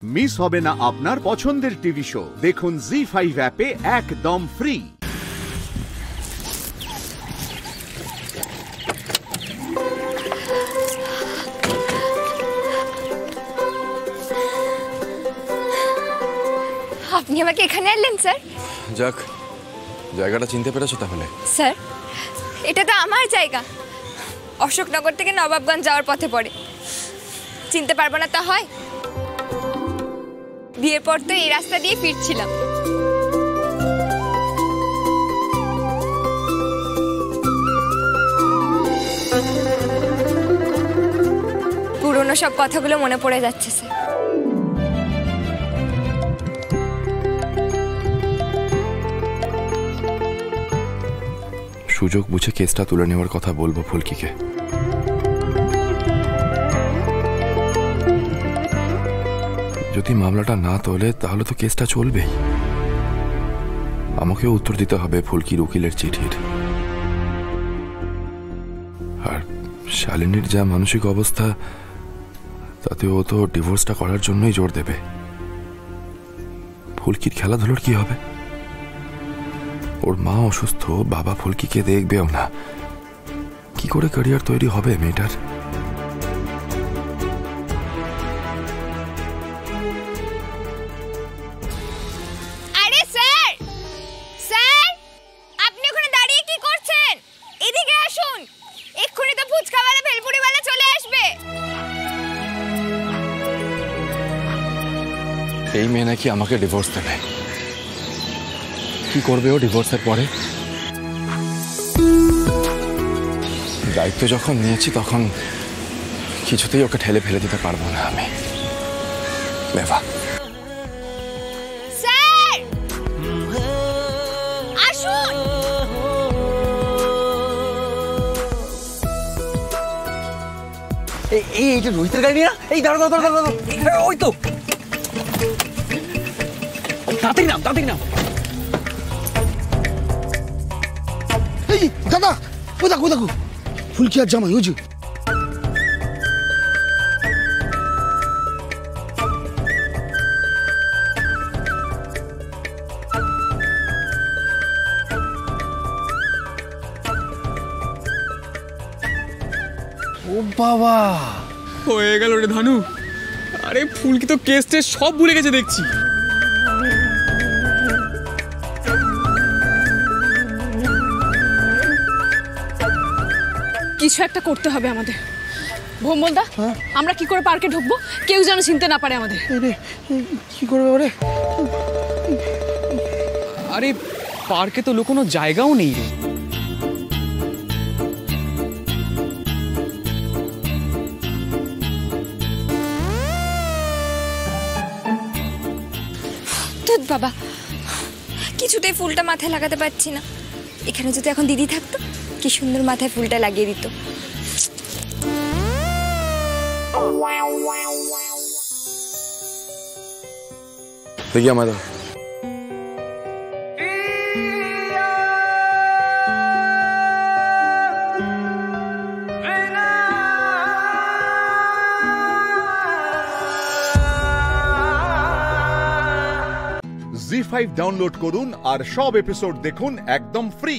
Miss হবে না আপনার পছন্দের টিভি শো। দেখুন জি5 অ্যাপে একদম ফ্রি। আপনি আমাকে এখানে আনলেন স্যার? যাক, জায়গাটা চিনতে পেরেছো তাহলে? স্যার, এটা তো আমার জায়গা। অশোকনগর থেকে নবাবগঞ্জ যাওয়ার পথে পড়ে। চিনতে পারবো না তা হয়? বিয়ের পর তো এই রাস্তা দিয়ে ফিরছিলাম। পুরনো সব কথাগুলো মনে পড়ে যাচ্ছে স্যার। সুযোগ বুঝে কেসটা তুলে নেওয়ার কথা বলবো ফুলকিকে। যদি মামলাটা না তোলে তাহলে তো কেসটা চলবেই। আমাকেও উত্তর দিতে হবে ফুলকির উকিলের চিঠির। আর শালিনীর যা মানসিক অবস্থা, তাতে ও তো ডিভোর্সটা করার জন্যই জোর দেবে। ফুলকির খেলাধুলোর কি হবে? ওর মা অসুস্থ, বাবা ফুলকিকে দেখবেও না। কি করে ক্যারিয়ার তৈরি হবে মেয়েটার? আরে স্যার, স্যার, আপনি ওখানে দাঁড়িয়ে কি করছেন? এদিকে আসুন, এক্ষুনি তো ফুচকাওয়ালা ভেলপুরিওয়ালা চলে আসবে। এই মেয়ে নাকি আমাকে ডিভোর্স দেবে। কি করবে ও ডিভোর্সের পরে? দায়িত্ব যখন নিয়েছি তখন কিছুতেই ওকে ঠেলে ফেলে দিতে পারবো না আমি। লেভা, স্যার আসুন। এইটা রোহিতের গাড়ি না? এই দাঁড়া দাঁড়া দাঁড়া, ওই তো। তাড়াতাড়ি নাও, তাড়াতাড়ি নাও। এই দাদা, ও দেখো দেখো, ফুলকি আর জামাই। ওই যে ও বাবা, হয়ে গেল রে ধানু। আরে ফুলকি তো কেস টেস সব ভুলে গেছে দেখছি। কিছু একটা করতে হবে আমাদের। ভোমলদা, আমরা কি করে পার্কে ঢুকবো? কেউ যেন চিনতে না পারে আমাদের। কি করবে ওরে? আরে পার্কে তো লুকোনো জায়গাও নেই রে। ধুৎ বাবা, কিছুতেই ফুলটা মাথায় লাগাতে পারছি না। এখানে যদি এখন দিদি থাকতো, কি সুন্দর মাথায় ফুলটা লাগিয়ে দিত। দেখি আমাদের জি5 ডাউনলোড করুন আর সব এপিসোড দেখুন একদম ফ্রি।